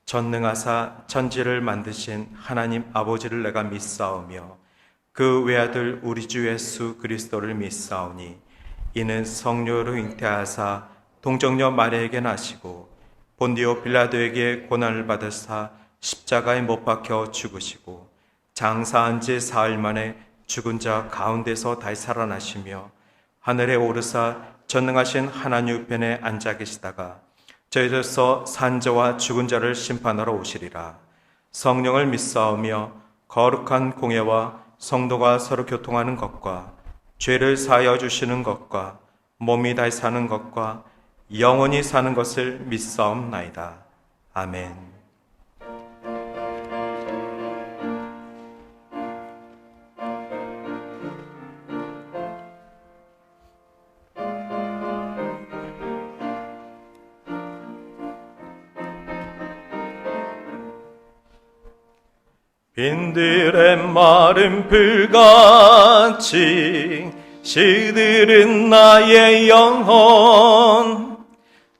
전능하사 천지를 만드신 하나님 아버지를 내가 믿사오며 그 외아들 우리 주 예수 그리스도를 믿사오니 이는 성령으로 잉태하사 동정녀 마리아에게 나시고 본디오 빌라도에게 고난을 받으사 십자가에 못 박혀 죽으시고 장사한 지 사흘 만에 죽은 자 가운데서 다시 살아나시며 하늘에 오르사 전능하신 하나님 우편에 앉아 계시다가 저희로서 산자와 죽은 자를 심판하러 오시리라. 성령을 믿사오며 거룩한 공예와 성도가 서로 교통하는 것과 죄를 사하여 주시는 것과 몸이 다시 사는 것과 영원히 사는 것을 믿사옵나이다. 아멘. 빈들의 마른 불같이 시들은 나의 영혼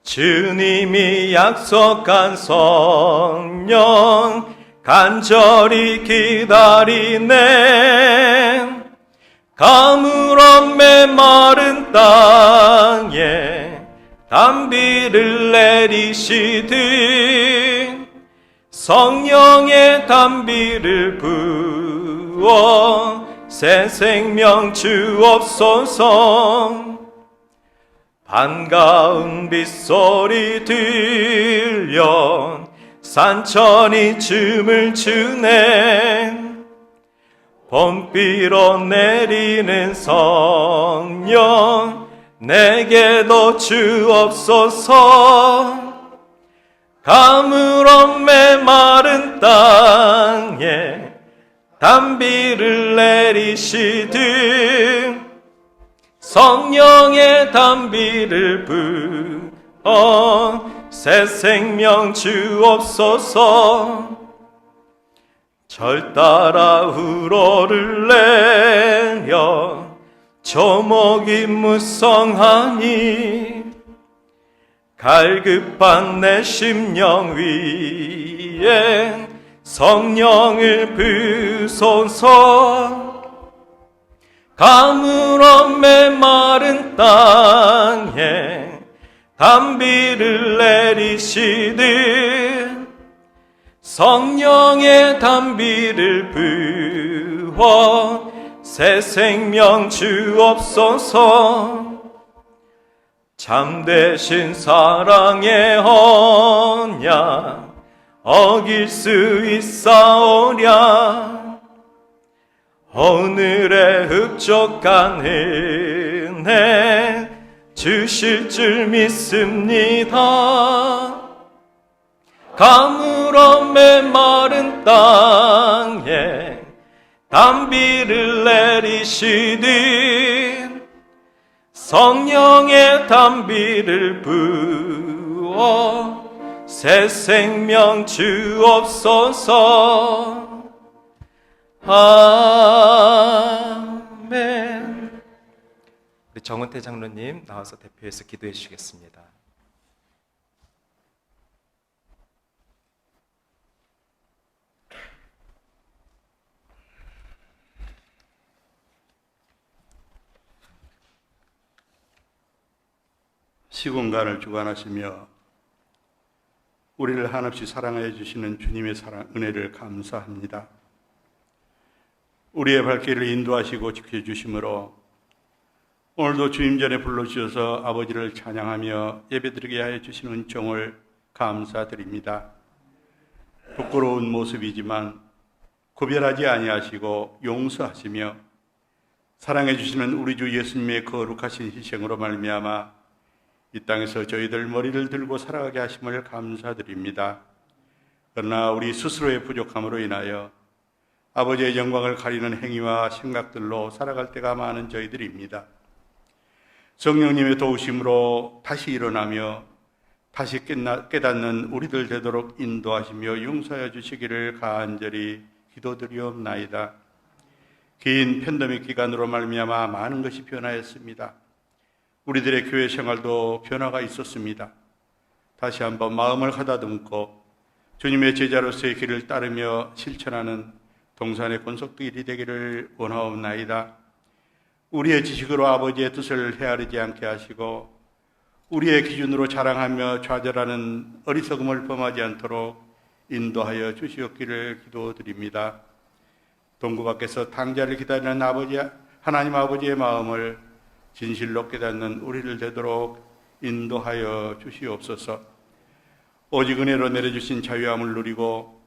주님이 약속한 성령 간절히 기다리네 가물한 메마른 땅에 단비를 내리시듯 성령의 단비를 부어 새 생명 주옵소서. 반가운 빗소리 들려 산천이 춤을 추네 봄비로 내리는 성령 내게도 주옵소서. 가물한 메마른 땅에 단비를 내리시듯 성령의 단비를 부어 새 생명 주옵소서. 절 따라 우러를 내려 조목이 무성하니 갈급한 내 심령 위에 성령을 부소서. 가물한 메마른 땅에 단비를 내리시듯 성령의 단비를 부어 새 생명 주옵소서. 참되신 사랑의 언약 어길 수 있사오랴. 오늘의 흡족한 은혜 주실 줄 믿습니다. 가물한 메마른 땅에 단비를 내리시듯 성령의 단비를 부어 새 생명 주옵소서. 아멘. 우리 정은태 장로님 나와서 대표해서 기도해 주시겠습니다. 시공간을 주관하시며 우리를 한없이 사랑하여 주시는 주님의 사랑, 은혜를 감사합니다. 우리의 발길을 인도하시고 지켜주심으로 오늘도 주임 전에 불러주셔서 아버지를 찬양하며 예배드리게 하여 주신 은총을 감사드립니다. 부끄러운 모습이지만 구별하지 아니하시고 용서하시며 사랑해 주시는 우리 주 예수님의 거룩하신 희생으로 말미암아 이 땅에서 저희들 머리를 들고 살아가게 하심을 감사드립니다. 그러나 우리 스스로의 부족함으로 인하여 아버지의 영광을 가리는 행위와 생각들로 살아갈 때가 많은 저희들입니다. 성령님의 도우심으로 다시 일어나며 다시 깨닫는 우리들 되도록 인도하시며 용서하여 주시기를 간절히 기도드리옵나이다. 긴 팬데믹 기간으로 말미암아 많은 것이 변화했습니다. 우리들의 교회 생활도 변화가 있었습니다. 다시 한번 마음을 가다듬고 주님의 제자로서의 길을 따르며 실천하는 동산의 권속들이 되기를 원하옵나이다. 우리의 지식으로 아버지의 뜻을 헤아리지 않게 하시고 우리의 기준으로 자랑하며 좌절하는 어리석음을 범하지 않도록 인도하여 주시옵기를 기도드립니다. 동구 밖에서 탕자를 기다리는 하나님 아버지의 마음을 진실로 깨닫는 우리를 되도록 인도하여 주시옵소서. 오직 은혜로 내려주신 자유함을 누리고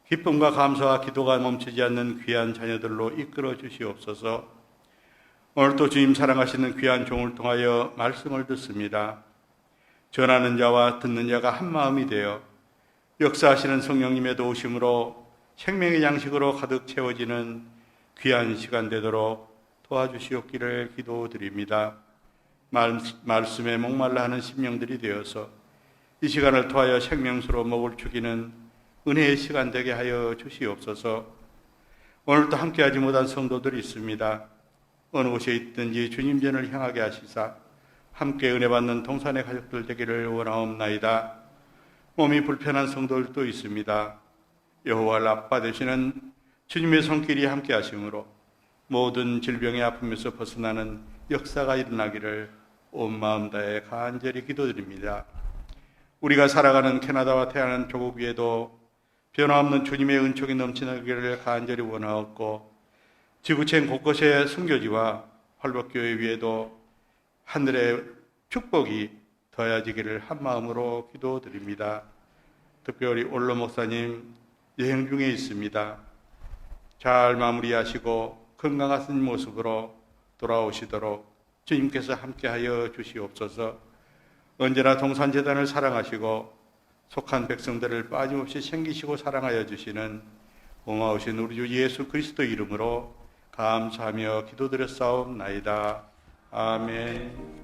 기쁨과 감사와 기도가 멈추지 않는 귀한 자녀들로 이끌어 주시옵소서. 오늘도 주님 사랑하시는 귀한 종을 통하여 말씀을 듣습니다. 전하는 자와 듣는 자가 한 마음이 되어 역사하시는 성령님의 도우심으로 생명의 양식으로 가득 채워지는 귀한 시간 되도록 도와주시옵기를 기도드립니다. 말씀에 목말라 하는 심령들이 되어서 이 시간을 통하여 생명수로 목을 축이는 은혜의 시간 되게 하여 주시옵소서. 오늘도 함께하지 못한 성도들이 있습니다. 어느 곳에 있든지 주님 전을 향하게 하시사 함께 은혜 받는 동산의 가족들 되기를 원하옵나이다. 몸이 불편한 성도들도 있습니다. 여호와 라파 되시는 주님의 손길이 함께 하심으로 모든 질병의 아픔에서 벗어나는 역사가 일어나기를 온 마음 다해 간절히 기도드립니다. 우리가 살아가는 캐나다와 태어난 조국 위에도 변화없는 주님의 은총이 넘치기를 간절히 원하옵고 지구촌 곳곳의 선교지와 활복교회 위에도 하늘의 축복이 더해지기를 한 마음으로 기도드립니다. 특별히 올로 목사님 여행 중에 있습니다. 잘 마무리하시고 건강하신 모습으로 돌아오시도록 주님께서 함께하여 주시옵소서. 언제나 동산재단을 사랑하시고 속한 백성들을 빠짐없이 챙기시고 사랑하여 주시는 고마우신 우리 주 예수 그리스도 이름으로 감사하며 기도드렸사옵나이다. 아멘.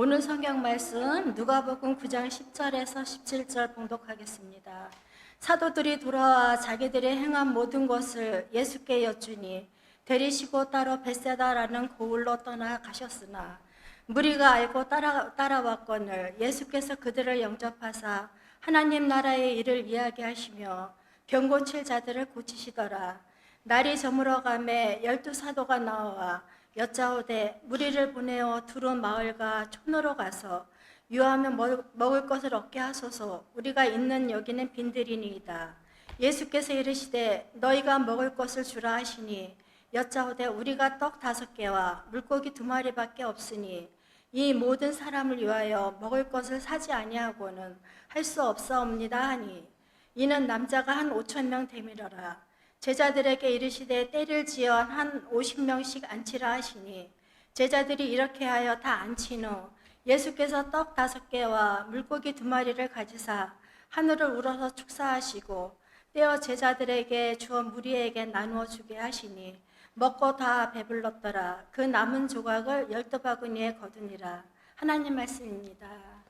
오늘 성경 말씀 누가복음 9장 10절에서 17절 봉독하겠습니다. 사도들이 돌아와 자기들이 행한 모든 것을 예수께 여쭈니 데리시고 따로 벳세다라는 고을로 떠나가셨으나 무리가 알고 따라왔거늘 예수께서 그들을 영접하사 하나님 나라의 일을 이야기하시며 병 고칠 자들을 고치시더라. 날이 저물어가매 12사도가 나와 여짜오되 무리를 보내어 두루 마을과 촌으로 가서 유하며 먹을 것을 얻게 하소서. 우리가 있는 여기는 빈들이니이다. 예수께서 이르시되 너희가 먹을 것을 주라 하시니 여짜오되 우리가 떡 5개와 물고기 2마리밖에 없으니 이 모든 사람을 위하여 먹을 것을 사지 아니하고는 할 수 없사옵니다 하니 이는 남자가 한 5,000명 되밀어라. 제자들에게 이르시되 때를 지어 한 50명씩 앉히라 하시니 제자들이 이렇게 하여 다 앉힌 후 예수께서 떡 5개와 물고기 2마리를 가지사 하늘을 우러서 축사하시고 떼어 제자들에게 주어 무리에게 나누어 주게 하시니 먹고 다 배불렀더라. 그 남은 조각을 12바구니에 거두니라. 하나님 말씀입니다.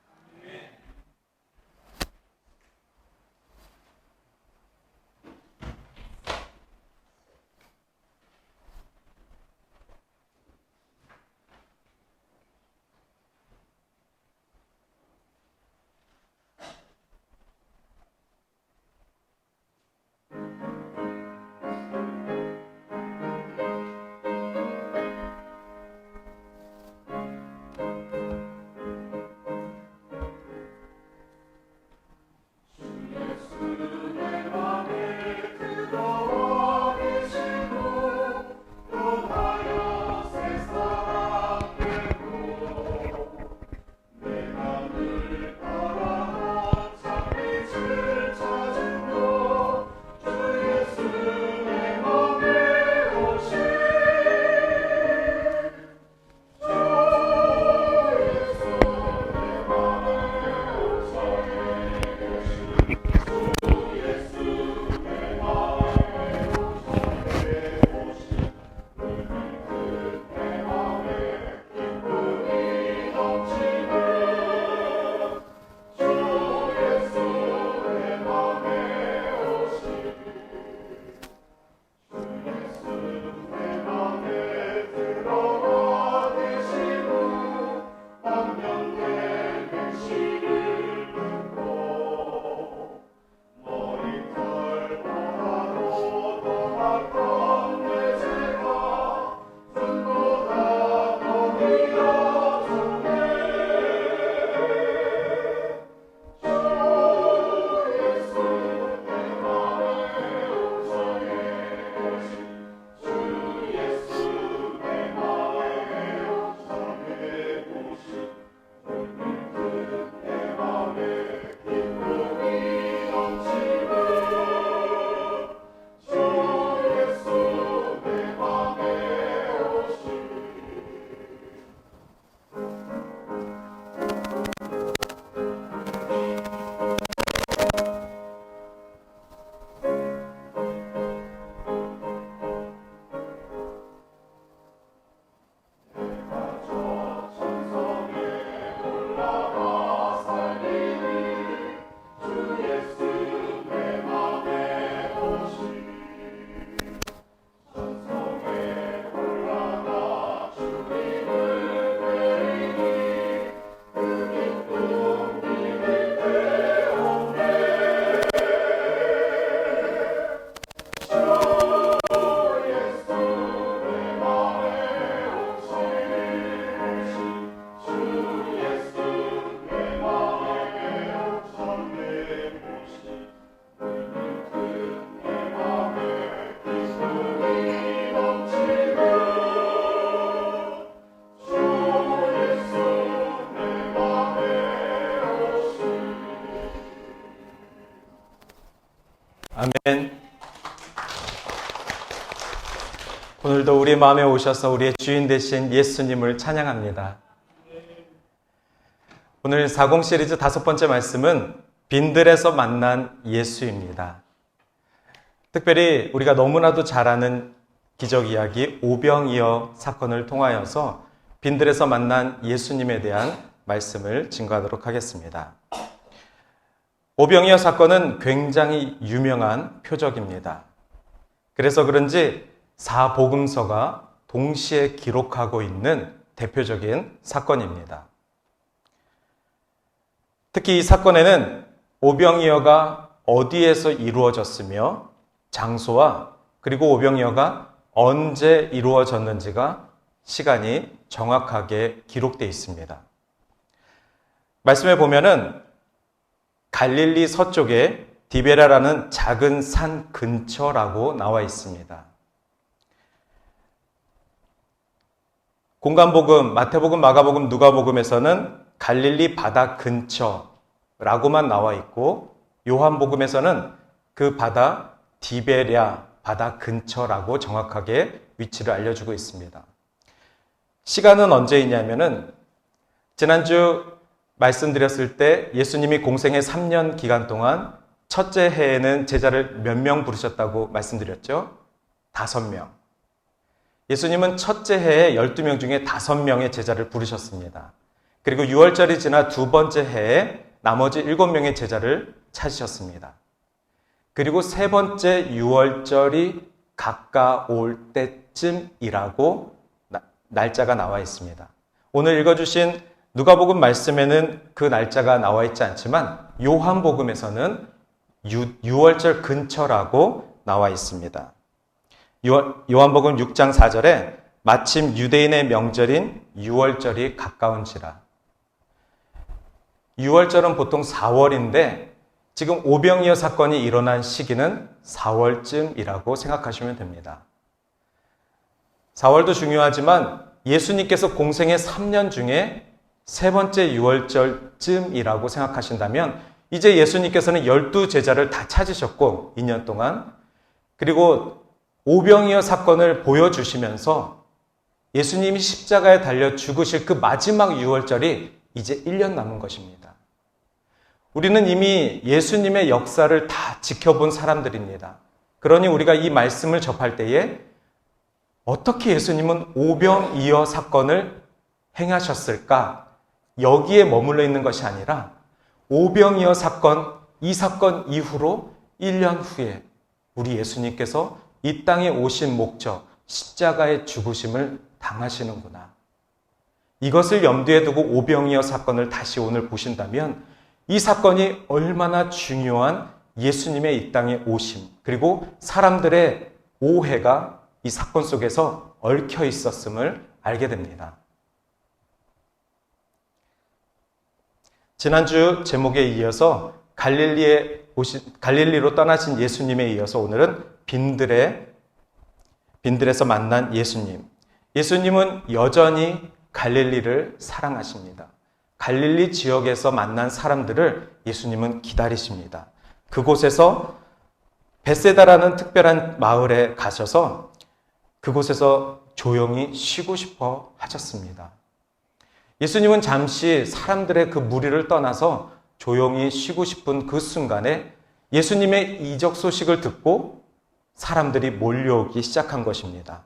아멘. 오늘도 우리 마음에 오셔서 우리의 주인 되신 예수님을 찬양합니다. 오늘 40 시리즈 5번째 말씀은 빈들에서 만난 예수입니다. 특별히 우리가 너무나도 잘 아는 기적 이야기 오병이어 사건을 통하여서 빈들에서 만난 예수님에 대한 말씀을 증거하도록 하겠습니다. 오병이어 사건은 굉장히 유명한 표적입니다. 그래서 그런지 4복음서가 동시에 기록하고 있는 대표적인 사건입니다. 특히 이 사건에는 오병이어가 어디에서 이루어졌으며 장소와 그리고 오병이어가 언제 이루어졌는지가 시간이 정확하게 기록되어 있습니다. 말씀에 보면은 갈릴리 서쪽에 디베라라는 작은 산 근처라고 나와 있습니다. 공간복음, 마태복음, 마가복음, 누가복음에서는 갈릴리 바다 근처라고만 나와 있고 요한복음에서는 그 바다 디베랴 바다 근처라고 정확하게 위치를 알려주고 있습니다. 시간은 언제이냐면은 지난주 말씀드렸을 때 예수님이 공생의 3년 기간 동안 첫째 해에는 제자를 몇 명 부르셨다고 말씀드렸죠? 5명. 예수님은 첫째 해에 12명 중에 5명의 제자를 부르셨습니다. 그리고 6월절이 지나 두 번째 해에 나머지 7명의 제자를 찾으셨습니다. 그리고 세 번째 6월절이 가까울 때쯤이라고 날짜가 나와 있습니다. 오늘 읽어주신 누가복음 말씀에는 그 날짜가 나와 있지 않지만 요한복음에서는 6월절 근처라고 나와 있습니다. 요한복음 6장 4절에 마침 유대인의 명절인 6월절이 가까운지라. 6월절은 보통 4월인데 지금 오병이어 사건이 일어난 시기는 4월쯤이라고 생각하시면 됩니다. 4월도 중요하지만 예수님께서 공생의 3년 중에 세 번째 6월절쯤이라고 생각하신다면 이제 예수님께서는 12제자를 다 찾으셨고 2년 동안 그리고 오병이어 사건을 보여주시면서 예수님이 십자가에 달려 죽으실 그 마지막 6월절이 이제 1년 남은 것입니다. 우리는 이미 예수님의 역사를 다 지켜본 사람들입니다. 그러니 우리가 이 말씀을 접할 때에 어떻게 예수님은 오병이어 사건을 행하셨을까? 여기에 머물러 있는 것이 아니라 오병이어 사건, 이 사건 이후로 1년 후에 우리 예수님께서 이 땅에 오신 목적, 십자가의 죽으심을 당하시는구나. 이것을 염두에 두고 오병이어 사건을 다시 오늘 보신다면 이 사건이 얼마나 중요한 예수님의 이 땅에 오심, 그리고 사람들의 오해가 이 사건 속에서 얽혀 있었음을 알게 됩니다. 지난주 제목에 이어서 갈릴리로 떠나신 예수님에 이어서 오늘은 빈들에서 만난 예수님. 예수님은 여전히 갈릴리를 사랑하십니다. 갈릴리 지역에서 만난 사람들을 예수님은 기다리십니다. 그곳에서 벳세다라는 특별한 마을에 가셔서 그곳에서 조용히 쉬고 싶어 하셨습니다. 예수님은 잠시 사람들의 그 무리를 떠나서 조용히 쉬고 싶은 그 순간에 예수님의 이적 소식을 듣고 사람들이 몰려오기 시작한 것입니다.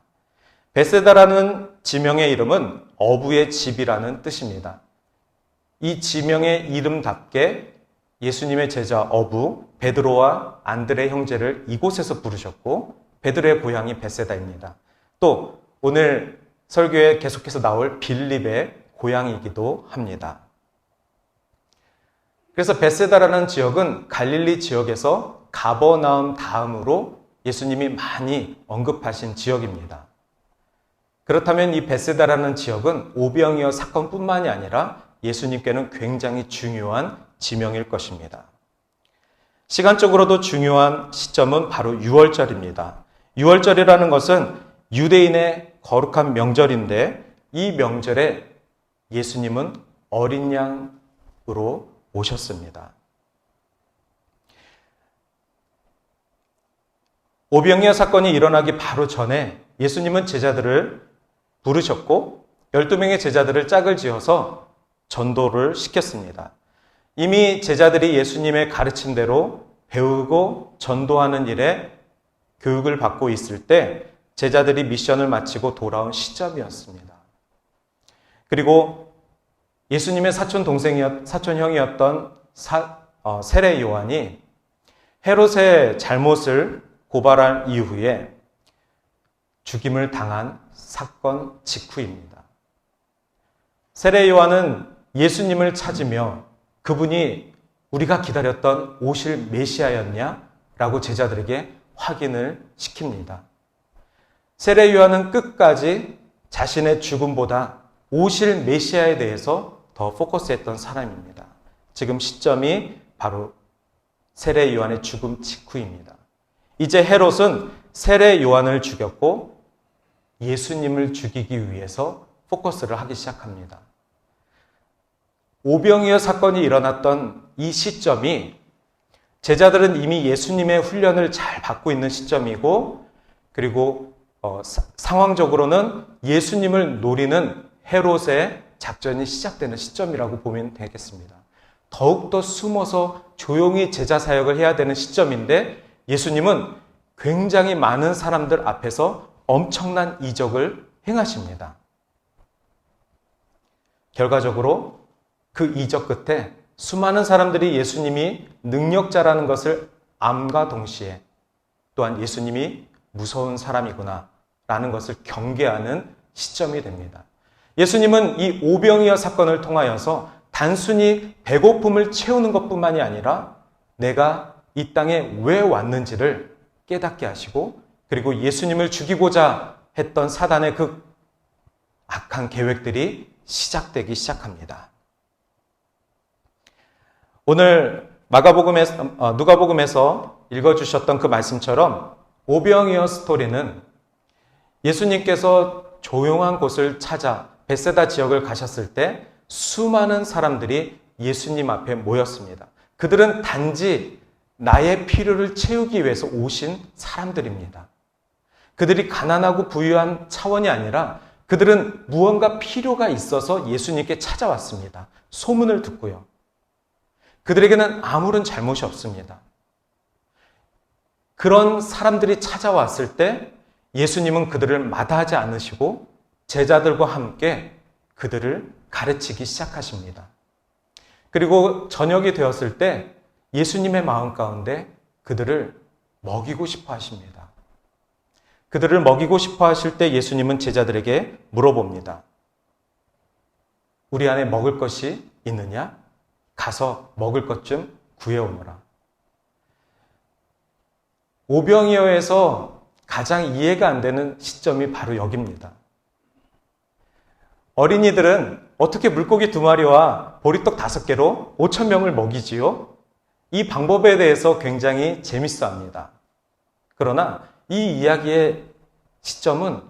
벳세다라는 지명의 이름은 어부의 집이라는 뜻입니다. 이 지명의 이름답게 예수님의 제자 어부 베드로와 안드레 형제를 이곳에서 부르셨고 베드로의 고향이 벳세다입니다. 또 오늘 설교에 계속해서 나올 빌립의 고향이기도 합니다. 그래서 벳세다라는 지역은 갈릴리 지역에서 가버나움 다음으로 예수님이 많이 언급하신 지역입니다. 그렇다면 이 벳세다라는 지역은 오병이어 사건뿐만이 아니라 예수님께는 굉장히 중요한 지명일 것입니다. 시간적으로도 중요한 시점은 바로 6월절입니다. 6월절이라는 것은 유대인의 거룩한 명절인데 이 명절에 예수님은 어린 양으로 오셨습니다. 오병이어 사건이 일어나기 바로 전에 예수님은 제자들을 부르셨고 12명의 제자들을 짝을 지어서 전도를 시켰습니다. 이미 제자들이 예수님의 가르친 대로 배우고 전도하는 일에 교육을 받고 있을 때 제자들이 미션을 마치고 돌아온 시점이었습니다. 그리고 예수님의 사촌형이었던 세례 요한이 헤롯의 잘못을 고발한 이후에 죽임을 당한 사건 직후입니다. 세례 요한은 예수님을 찾으며 그분이 우리가 기다렸던 오실 메시아였냐라고 제자들에게 확인을 시킵니다. 세례 요한은 끝까지 자신의 죽음보다 오실 메시아에 대해서 더 포커스했던 사람입니다. 지금 시점이 바로 세례 요한의 죽음 직후입니다. 이제 헤롯은 세례 요한을 죽였고 예수님을 죽이기 위해서 포커스를 하기 시작합니다. 오병이어 사건이 일어났던 이 시점이 제자들은 이미 예수님의 훈련을 잘 받고 있는 시점이고 그리고 상황적으로는 예수님을 노리는 헤롯의 작전이 시작되는 시점이라고 보면 되겠습니다. 더욱더 숨어서 조용히 제자 사역을 해야 되는 시점인데 예수님은 굉장히 많은 사람들 앞에서 엄청난 이적을 행하십니다. 결과적으로 그 이적 끝에 수많은 사람들이 예수님이 능력자라는 것을 암과 동시에 또한 예수님이 무서운 사람이구나 라는 것을 경계하는 시점이 됩니다. 예수님은 이 오병이어 사건을 통하여서 단순히 배고픔을 채우는 것뿐만이 아니라 내가 이 땅에 왜 왔는지를 깨닫게 하시고 그리고 예수님을 죽이고자 했던 사단의 그 악한 계획들이 시작되기 시작합니다. 오늘 누가복음에서 읽어주셨던 그 말씀처럼 오병이어 스토리는 예수님께서 조용한 곳을 찾아 벳세다 지역을 가셨을 때 수많은 사람들이 예수님 앞에 모였습니다. 그들은 단지 나의 필요를 채우기 위해서 오신 사람들입니다. 그들이 가난하고 부유한 차원이 아니라 그들은 무언가 필요가 있어서 예수님께 찾아왔습니다. 소문을 듣고요. 그들에게는 아무런 잘못이 없습니다. 그런 사람들이 찾아왔을 때 예수님은 그들을 마다하지 않으시고 제자들과 함께 그들을 가르치기 시작하십니다. 그리고 저녁이 되었을 때 예수님의 마음 가운데 그들을 먹이고 싶어 하십니다. 그들을 먹이고 싶어 하실 때 예수님은 제자들에게 물어봅니다. 우리 안에 먹을 것이 있느냐? 가서 먹을 것 좀 구해오너라. 오병이어에서 가장 이해가 안 되는 시점이 바로 여기입니다. 어린이들은 어떻게 물고기 2마리와 보리떡 5개로 5,000명을 먹이지요? 이 방법에 대해서 굉장히 재밌어합니다. 그러나 이 이야기의 시점은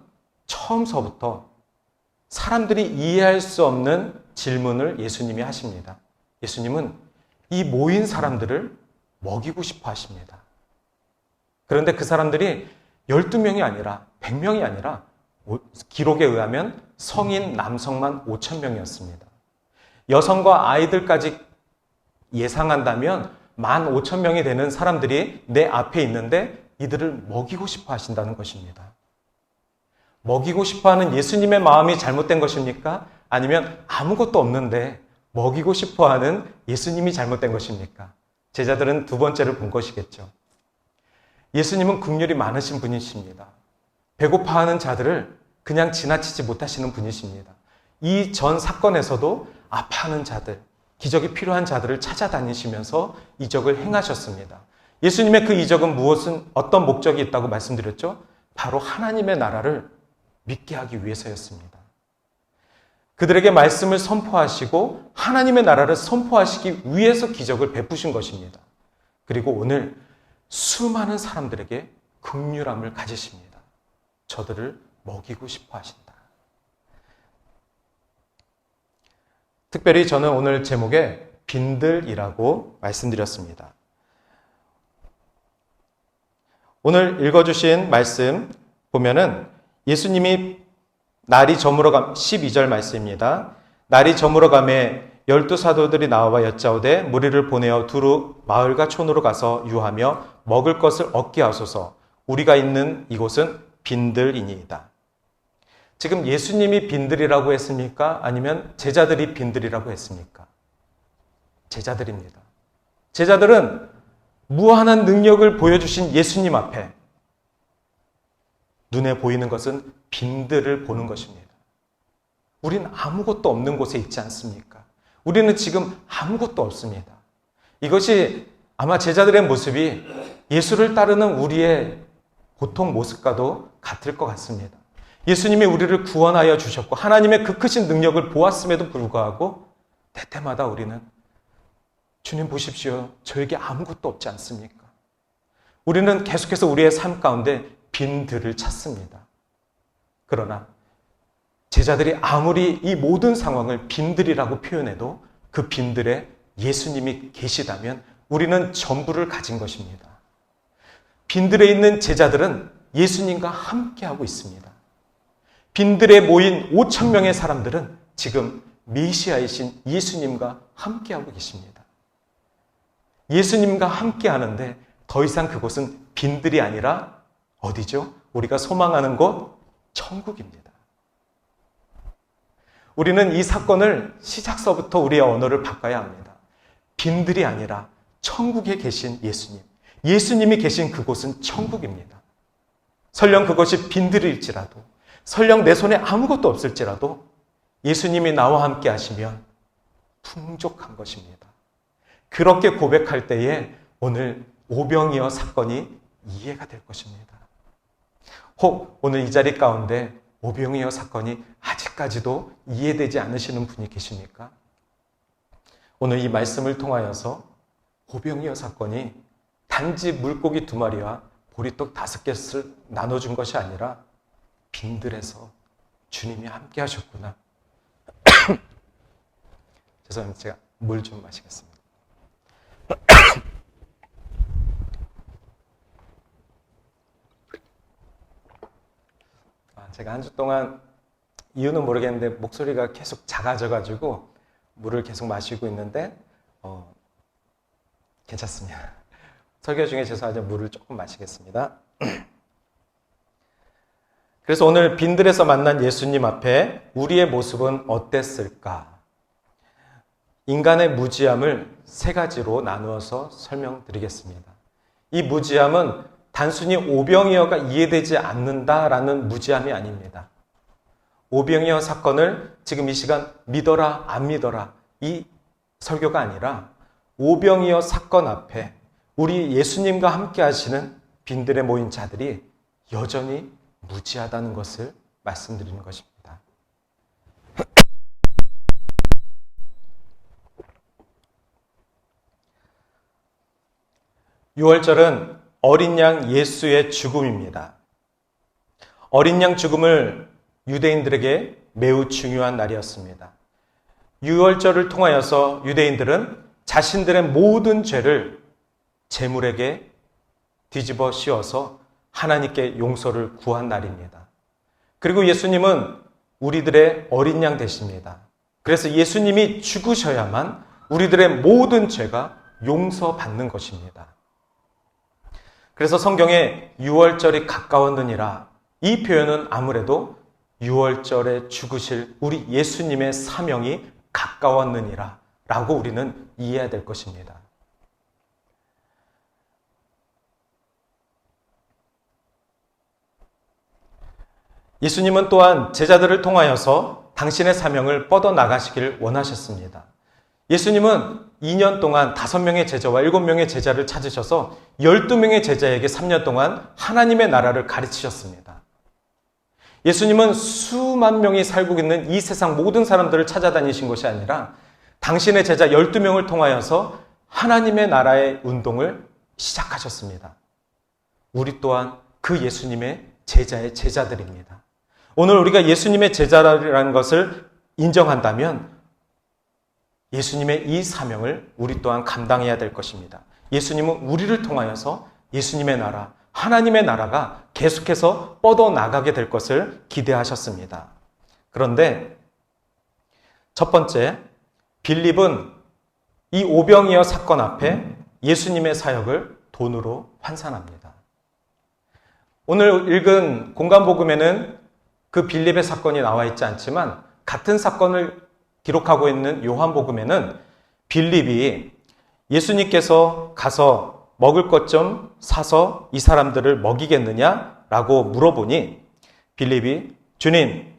처음서부터 사람들이 이해할 수 없는 질문을 예수님이 하십니다. 예수님은 이 모인 사람들을 먹이고 싶어 하십니다. 그런데 그 사람들이 12명이 아니라 100명이 아니라 기록에 의하면 성인 남성만 5,000명이었습니다. 여성과 아이들까지 예상한다면 15,000명이 되는 사람들이 내 앞에 있는데 이들을 먹이고 싶어 하신다는 것입니다. 먹이고 싶어 하는 예수님의 마음이 잘못된 것입니까? 아니면 아무것도 없는데 먹이고 싶어 하는 예수님이 잘못된 것입니까? 제자들은 두 번째를 본 것이겠죠. 예수님은 긍휼이 많으신 분이십니다. 배고파하는 자들을 그냥 지나치지 못하시는 분이십니다. 이 전 사건에서도 아파하는 자들, 기적이 필요한 자들을 찾아다니시면서 이적을 행하셨습니다. 예수님의 그 이적은 어떤 목적이 있다고 말씀드렸죠? 바로 하나님의 나라를 믿게 하기 위해서였습니다. 그들에게 말씀을 선포하시고 하나님의 나라를 선포하시기 위해서 기적을 베푸신 것입니다. 그리고 오늘 수많은 사람들에게 긍휼함을 가지십니다. 저들을 먹이고 싶어 하신다. 특별히 저는 오늘 제목에 빈들이라고 말씀드렸습니다. 오늘 읽어주신 말씀 보면은 예수님이 날이 저물어감 12절 말씀입니다. 날이 저물어감에 12사도들이 나와 여짜오되 무리를 보내어 두루 마을과 촌으로 가서 유하며 먹을 것을 얻게 하소서. 우리가 있는 이곳은 빈들이니이다. 지금 예수님이 빈들이라고 했습니까? 아니면 제자들이 빈들이라고 했습니까? 제자들입니다. 제자들은 무한한 능력을 보여주신 예수님 앞에 눈에 보이는 것은 빈들을 보는 것입니다. 우리는 아무것도 없는 곳에 있지 않습니까? 우리는 지금 아무것도 없습니다. 이것이 아마 제자들의 모습이 예수를 따르는 우리의 보통 모습과도 같을 것 같습니다. 예수님이 우리를 구원하여 주셨고 하나님의 그 크신 능력을 보았음에도 불구하고 때때마다 우리는 주님 보십시오. 저에게 아무것도 없지 않습니까? 우리는 계속해서 우리의 삶 가운데 빈들을 찾습니다. 그러나 제자들이 아무리 이 모든 상황을 빈들이라고 표현해도 그 빈들에 예수님이 계시다면 우리는 전부를 가진 것입니다. 빈들에 있는 제자들은 예수님과 함께하고 있습니다. 빈들에 모인 5천 명의 사람들은 지금 메시아이신 예수님과 함께하고 계십니다. 예수님과 함께하는데 더 이상 그곳은 빈들이 아니라 어디죠? 우리가 소망하는 곳, 천국입니다. 우리는 이 사건을 시작서부터 우리의 언어를 바꿔야 합니다. 빈들이 아니라 천국에 계신 예수님. 예수님이 계신 그곳은 천국입니다. 설령 그것이 빈들일지라도, 설령 내 손에 아무것도 없을지라도 예수님이 나와 함께 하시면 풍족한 것입니다. 그렇게 고백할 때에 오늘 오병이어 사건이 이해가 될 것입니다. 혹 오늘 이 자리 가운데 오병이어 사건이 아직까지도 이해되지 않으시는 분이 계십니까? 오늘 이 말씀을 통하여서 오병이어 사건이 단지 물고기 2마리와 보리떡 5개를 나눠준 것이 아니라 빈들에서 주님이 함께 하셨구나. 죄송합니다. 제가 물 좀 마시겠습니다. 제가 한 주 동안 이유는 모르겠는데 목소리가 계속 작아져가지고 물을 계속 마시고 있는데 괜찮습니다. 설교 중에 죄송하지만 물을 조금 마시겠습니다. 그래서 오늘 빈들에서 만난 예수님 앞에 우리의 모습은 어땠을까? 인간의 무지함을 3가지로 나누어서 설명드리겠습니다. 이 무지함은 단순히 오병이어가 이해되지 않는다라는 무지함이 아닙니다. 오병이어 사건을 지금 이 시간 믿어라 안 믿어라 이 설교가 아니라 오병이어 사건 앞에 우리 예수님과 함께 하시는 빈들에 모인 자들이 여전히 무지하다는 것을 말씀드리는 것입니다. 6월절은 어린 양 예수의 죽음입니다. 어린 양 죽음을 유대인들에게 매우 중요한 날이었습니다. 6월절을 통하여서 유대인들은 자신들의 모든 죄를 제물에게 뒤집어 씌워서 하나님께 용서를 구한 날입니다. 그리고 예수님은 우리들의 어린 양 되십니다. 그래서 예수님이 죽으셔야만 우리들의 모든 죄가 용서받는 것입니다. 그래서 성경에 6월절이 가까웠느니라 이 표현은 아무래도 6월절에 죽으실 우리 예수님의 사명이 가까웠느니라 라고 우리는 이해해야 될 것입니다. 예수님은 또한 제자들을 통하여서 당신의 사명을 뻗어나가시길 원하셨습니다. 예수님은 2년 동안 5명의 제자와 7명의 제자를 찾으셔서 12명의 제자에게 3년 동안 하나님의 나라를 가르치셨습니다. 예수님은 수만 명이 살고 있는 이 세상 모든 사람들을 찾아다니신 것이 아니라 당신의 제자 12명을 통하여서 하나님의 나라의 운동을 시작하셨습니다. 우리 또한 그 예수님의 제자의 제자들입니다. 오늘 우리가 예수님의 제자라는 것을 인정한다면 예수님의 이 사명을 우리 또한 감당해야 될 것입니다. 예수님은 우리를 통하여서 예수님의 나라, 하나님의 나라가 계속해서 뻗어나가게 될 것을 기대하셨습니다. 그런데 첫 번째, 빌립은 이 오병이어 사건 앞에 예수님의 사역을 돈으로 환산합니다. 오늘 읽은 공간복음에는 그 빌립의 사건이 나와 있지 않지만 같은 사건을 기록하고 있는 요한복음에는 빌립이 예수님께서 가서 먹을 것 좀 사서 이 사람들을 먹이겠느냐라고 물어보니 빌립이 주님,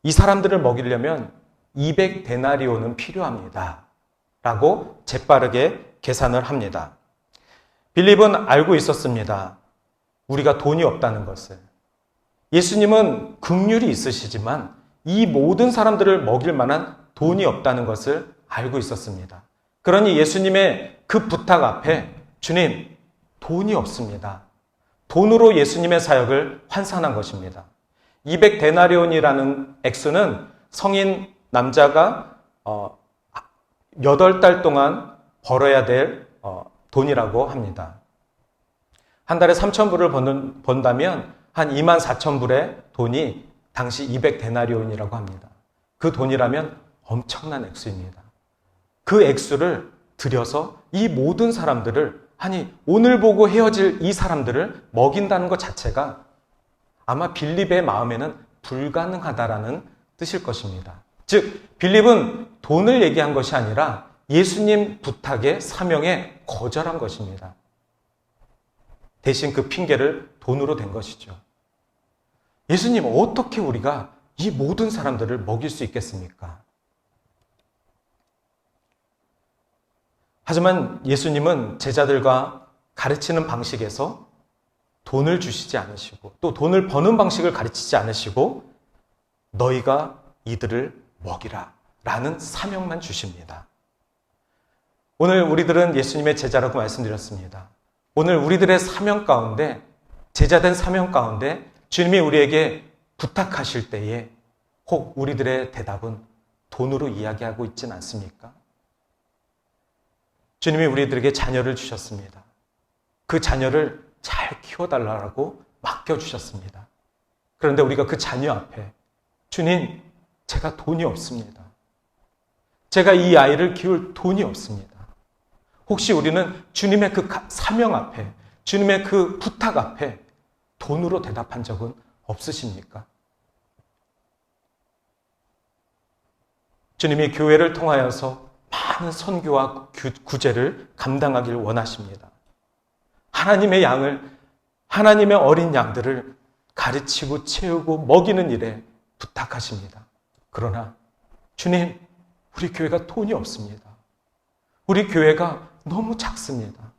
이 사람들을 먹이려면 200데나리온은 필요합니다. 라고 재빠르게 계산을 합니다. 빌립은 알고 있었습니다. 우리가 돈이 없다는 것을. 예수님은 긍휼이 있으시지만 이 모든 사람들을 먹일 만한 돈이 없다는 것을 알고 있었습니다. 그러니 예수님의 그 부탁 앞에 주님, 돈이 없습니다. 돈으로 예수님의 사역을 환산한 것입니다. 200데나리온이라는 액수는 성인 남자가 8달 동안 벌어야 될 돈이라고 합니다. 한 달에 3,000불을 번다면 한 24,000불의 돈이 당시 200데나리온이라고 합니다. 그 돈이라면 엄청난 액수입니다. 그 액수를 들여서 이 모든 사람들을, 아니 오늘 보고 헤어질 이 사람들을 먹인다는 것 자체가 아마 빌립의 마음에는 불가능하다라는 뜻일 것입니다. 즉 빌립은 돈을 얘기한 것이 아니라 예수님 부탁의 사명에 거절한 것입니다. 대신 그 핑계를 돈으로 댄 것이죠. 예수님, 어떻게 우리가 이 모든 사람들을 먹일 수 있겠습니까? 하지만 예수님은 제자들과 가르치는 방식에서 돈을 주시지 않으시고 또 돈을 버는 방식을 가르치지 않으시고 너희가 이들을 먹이라 라는 사명만 주십니다. 오늘 우리들은 예수님의 제자라고 말씀드렸습니다. 오늘 우리들의 사명 가운데, 제자된 사명 가운데 주님이 우리에게 부탁하실 때에 혹 우리들의 대답은 돈으로 이야기하고 있지는 않습니까? 주님이 우리들에게 자녀를 주셨습니다. 그 자녀를 잘 키워달라고 맡겨주셨습니다. 그런데 우리가 그 자녀 앞에 주님, 제가 돈이 없습니다. 제가 이 아이를 키울 돈이 없습니다. 혹시 우리는 주님의 그 사명 앞에, 주님의 그 부탁 앞에 돈으로 대답한 적은 없으십니까? 주님이 교회를 통하여서 많은 선교와 구제를 감당하길 원하십니다. 하나님의 양을, 하나님의 어린 양들을 가르치고 채우고 먹이는 일에 부탁하십니다. 그러나 주님, 우리 교회가 돈이 없습니다. 우리 교회가 너무 작습니다.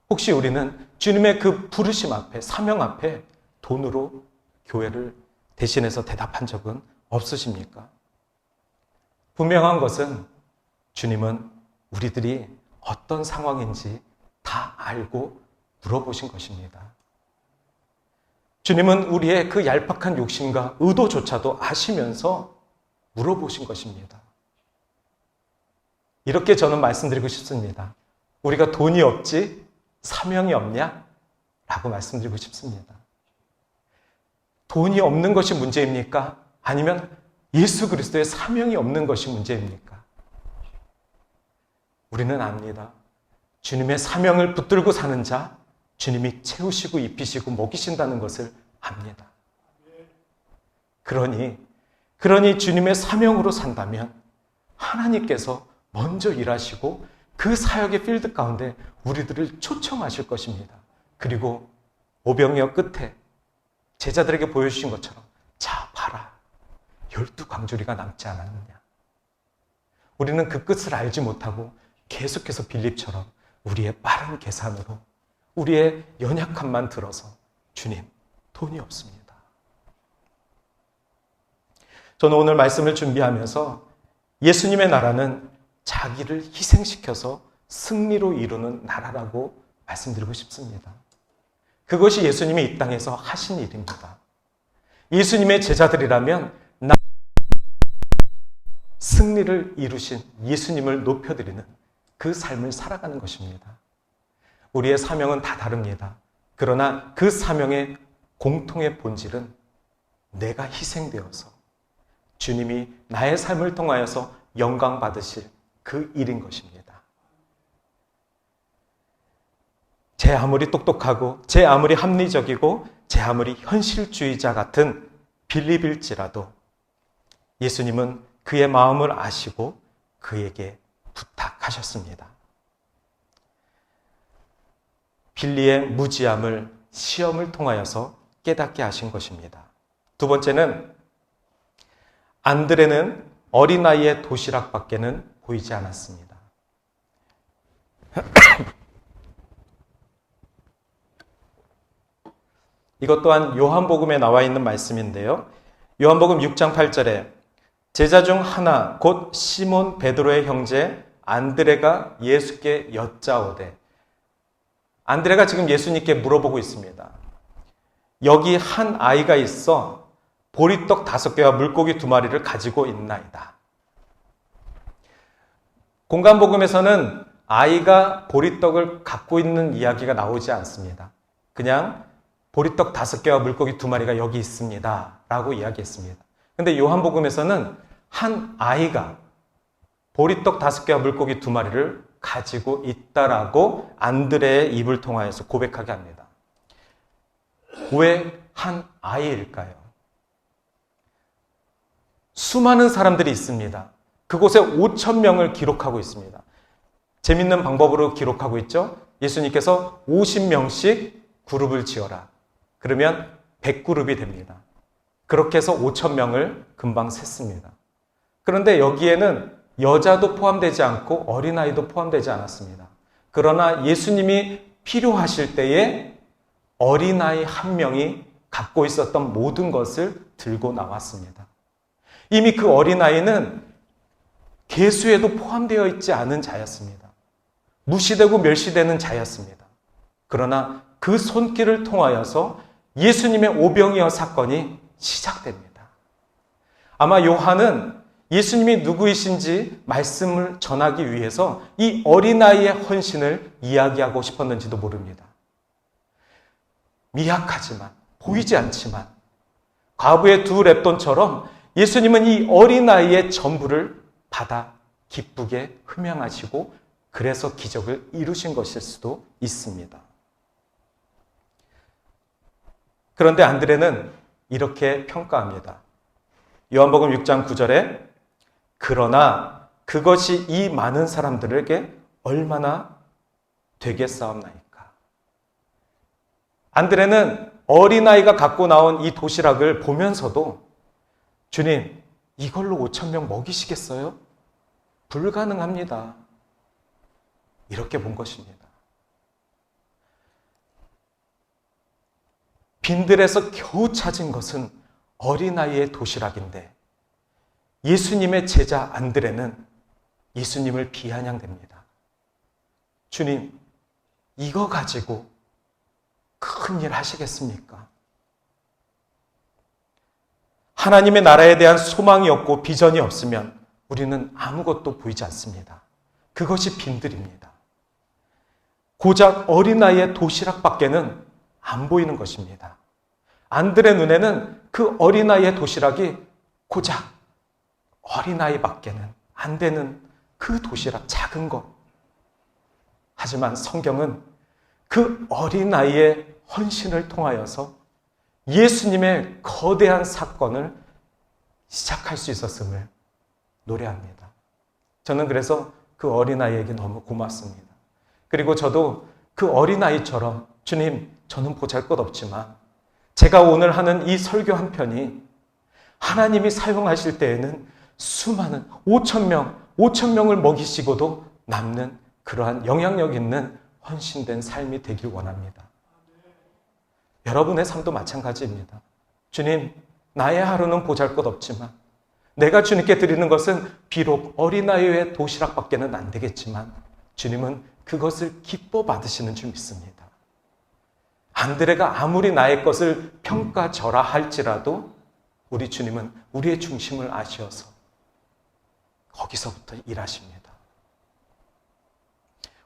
혹시 우리는 주님의 그 부르심 앞에, 사명 앞에 돈으로 교회를 대신해서 대답한 적은 없으십니까? 분명한 것은 주님은 우리들이 어떤 상황인지 다 알고 물어보신 것입니다. 주님은 우리의 그 얄팍한 욕심과 의도조차도 아시면서 물어보신 것입니다. 이렇게 저는 말씀드리고 싶습니다. 우리가 돈이 없지 사명이 없냐? 라고 말씀드리고 싶습니다. 돈이 없는 것이 문제입니까? 아니면 예수 그리스도의 사명이 없는 것이 문제입니까? 우리는 압니다. 주님의 사명을 붙들고 사는 자, 주님이 채우시고 입히시고 먹이신다는 것을 압니다. 그러니 주님의 사명으로 산다면 하나님께서 먼저 일하시고 그 사역의 필드 가운데 우리들을 초청하실 것입니다. 그리고 오병이어 끝에 제자들에게 보여주신 것처럼 자, 봐라. 12광주리가 남지 않았느냐. 우리는 그 끝을 알지 못하고 계속해서 빌립처럼 우리의 빠른 계산으로 우리의 연약함만 들어서 주님, 돈이 없습니다. 저는 오늘 말씀을 준비하면서 예수님의 나라는 자기를 희생시켜서 승리로 이루는 나라라고 말씀드리고 싶습니다. 그것이 예수님이 이 땅에서 하신 일입니다. 예수님의 제자들이라면 승리를 이루신 예수님을 높여드리는 그 삶을 살아가는 것입니다. 우리의 사명은 다 다릅니다. 그러나 그 사명의 공통의 본질은 내가 희생되어서 주님이 나의 삶을 통하여서 영광 받으실 그 일인 것입니다. 제 아무리 똑똑하고 제 아무리 합리적이고 제 아무리 현실주의자 같은 빌립일지라도 예수님은 그의 마음을 아시고 그에게 부탁하셨습니다. 빌리의 무지함을 시험을 통하여서 깨닫게 하신 것입니다. 두 번째는 안드레는 어린아이의 도시락밖에는 보이지 않았습니다. 이것 또한 요한복음에 나와 있는 말씀인데요. 요한복음 6장 8절에 제자 중 하나 곧 시몬 베드로의 형제 안드레가 예수께 여짜오되, 안드레가 지금 예수님께 물어보고 있습니다. 여기 한 아이가 있어 보리떡 5개와 물고기 2마리를 가지고 있나이다. 공간복음에서는 아이가 보리떡을 갖고 있는 이야기가 나오지 않습니다. 그냥 보리떡 5개와 물고기 2마리가 여기 있습니다 라고 이야기했습니다. 근데 요한복음에서는 한 아이가 보리떡 5개와 물고기 2마리를 가지고 있다라고 안드레의 입을 통하여서 고백하게 합니다. 왜 한 아이일까요? 수많은 사람들이 있습니다. 그곳에 5,000명을 기록하고 있습니다. 재밌는 방법으로 기록하고 있죠. 예수님께서 50명씩 그룹을 지어라. 그러면 100그룹이 됩니다. 그렇게 해서 5,000명을 금방 셌습니다. 그런데 여기에는 여자도 포함되지 않고 어린아이도 포함되지 않았습니다. 그러나 예수님이 필요하실 때에 어린아이 한 명이 갖고 있었던 모든 것을 들고 나왔습니다. 이미 그 어린아이는 계수에도 포함되어 있지 않은 자였습니다. 무시되고 멸시되는 자였습니다. 그러나 그 손길을 통하여서 예수님의 오병이어 사건이 시작됩니다. 아마 요한은 예수님이 누구이신지 말씀을 전하기 위해서 이 어린아이의 헌신을 이야기하고 싶었는지도 모릅니다. 미약하지만 보이지 않지만 과부의 2 렙돈처럼 예수님은 이 어린아이의 전부를 받아 기쁘게 흠양하시고 그래서 기적을 이루신 것일 수도 있습니다. 그런데 안드레는 이렇게 평가합니다. 요한복음 6장 9절에 그러나 그것이 이 많은 사람들에게 얼마나 되겠사옵나이까. 안드레는 어린아이가 갖고 나온 이 도시락을 보면서도 주님, 이걸로 5,000명 먹이시겠어요? 불가능합니다. 이렇게 본 것입니다. 빈들에서 겨우 찾은 것은 어린아이의 도시락인데 예수님의 제자 안드레는 예수님을 비아냥댑니다. 주님, 이거 가지고 큰일 하시겠습니까? 하나님의 나라에 대한 소망이 없고 비전이 없으면 우리는 아무것도 보이지 않습니다. 그것이 빈들입니다. 고작 어린아이의 도시락밖에는 안 보이는 것입니다. 안드레 눈에는 그 어린아이의 도시락이 고작 어린아이밖에는 안 되는 그 도시락, 작은 것. 하지만 성경은 그 어린아이의 헌신을 통하여서 예수님의 거대한 사건을 시작할 수 있었음을 노래합니다. 저는 그래서 그 어린아이에게 너무 고맙습니다. 그리고 저도 그 어린아이처럼 주님, 저는 보잘것없지만 제가 오늘 하는 이 설교 한 편이 하나님이 사용하실 때에는 수많은 5,000명을 먹이시고도 남는 그러한 영향력 있는 헌신된 삶이 되길 원합니다. 여러분의 삶도 마찬가지입니다. 주님, 나의 하루는 보잘것없지만 내가 주님께 드리는 것은 비록 어린아이의 도시락밖에는 안 되겠지만 주님은 그것을 기뻐 받으시는 줄 믿습니다. 안드레가 아무리 나의 것을 평가절하 할지라도 우리 주님은 우리의 중심을 아시어서 거기서부터 일하십니다.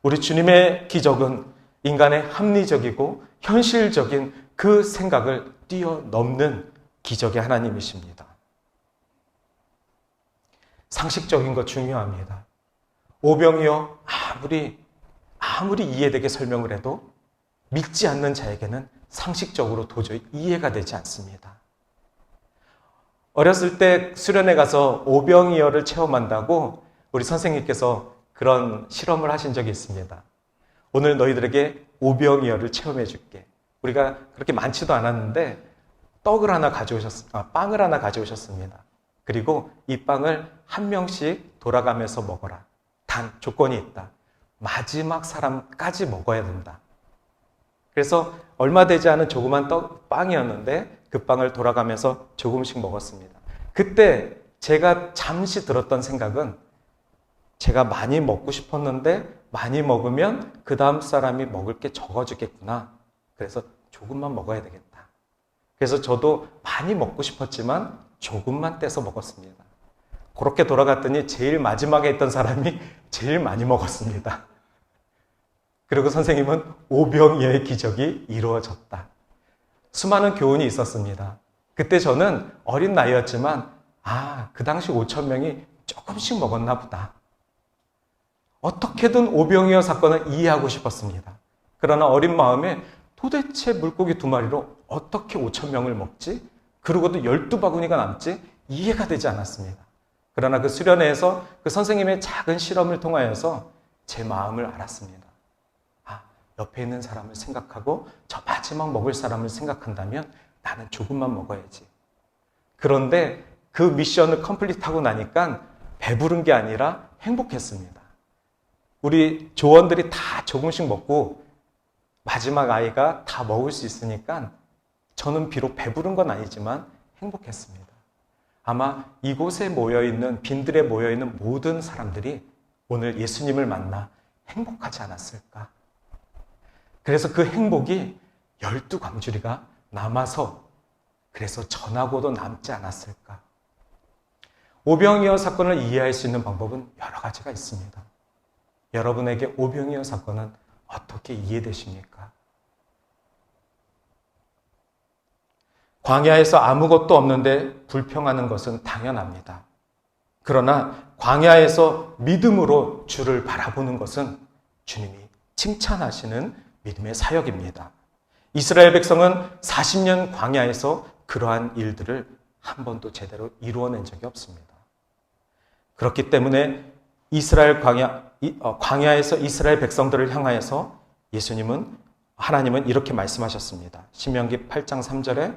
우리 주님의 기적은 인간의 합리적이고 현실적인 그 생각을 뛰어넘는 기적의 하나님이십니다. 상식적인 거 중요합니다. 오병이어 아무리 이해되게 설명을 해도 믿지 않는 자에게는 상식적으로 도저히 이해가 되지 않습니다. 어렸을 때 수련회 가서 오병이어를 체험한다고 우리 선생님께서 그런 실험을 하신 적이 있습니다. 오늘 너희들에게 오병이어를 체험해 줄게. 우리가 그렇게 많지도 않았는데 빵을 하나 가져오셨습니다. 그리고 이 빵을 한 명씩 돌아가면서 먹어라. 단 조건이 있다. 마지막 사람까지 먹어야 된다. 그래서 얼마 되지 않은 조그만 빵이었는데 그 빵을 돌아가면서 조금씩 먹었습니다. 그때 제가 잠시 들었던 생각은 제가 많이 먹고 싶었는데 많이 먹으면 그 다음 사람이 먹을 게 적어지겠구나. 그래서 조금만 먹어야 되겠다. 그래서 저도 많이 먹고 싶었지만 조금만 떼서 먹었습니다. 그렇게 돌아갔더니 제일 마지막에 있던 사람이 제일 많이 먹었습니다. 그리고 선생님은 오병이어의 기적이 이루어졌다. 수많은 교훈이 있었습니다. 그때 저는 어린 나이였지만 그 당시 5,000명이 조금씩 먹었나 보다. 어떻게든 오병이어 사건을 이해하고 싶었습니다. 그러나 어린 마음에 도대체 물고기 2마리로 어떻게 5,000명을 먹지? 그러고도 12바구니가 남지? 이해가 되지 않았습니다. 그러나 그 수련회에서 그 선생님의 작은 실험을 통하여서 제 마음을 알았습니다. 옆에 있는 사람을 생각하고 저 마지막 먹을 사람을 생각한다면 나는 조금만 먹어야지. 그런데 그 미션을 컴플릿하고 나니까 배부른 게 아니라 행복했습니다. 우리 조원들이 다 조금씩 먹고 마지막 아이가 다 먹을 수 있으니까 저는 비록 배부른 건 아니지만 행복했습니다. 아마 이곳에 모여있는, 빈들에 모여있는 모든 사람들이 오늘 예수님을 만나 행복하지 않았을까? 그래서 그 행복이 12광주리가 남아서 그래서 전하고도 남지 않았을까? 오병이어 사건을 이해할 수 있는 방법은 여러 가지가 있습니다. 여러분에게 오병이어 사건은 어떻게 이해되십니까? 광야에서 아무것도 없는데 불평하는 것은 당연합니다. 그러나 광야에서 믿음으로 주를 바라보는 것은 주님이 칭찬하시는 믿음의 사역입니다. 이스라엘 백성은 40년 광야에서 그러한 일들을 한 번도 제대로 이루어낸 적이 없습니다. 그렇기 때문에 광야에서 이스라엘 백성들을 향하여서 하나님은 이렇게 말씀하셨습니다. 신명기 8장 3절에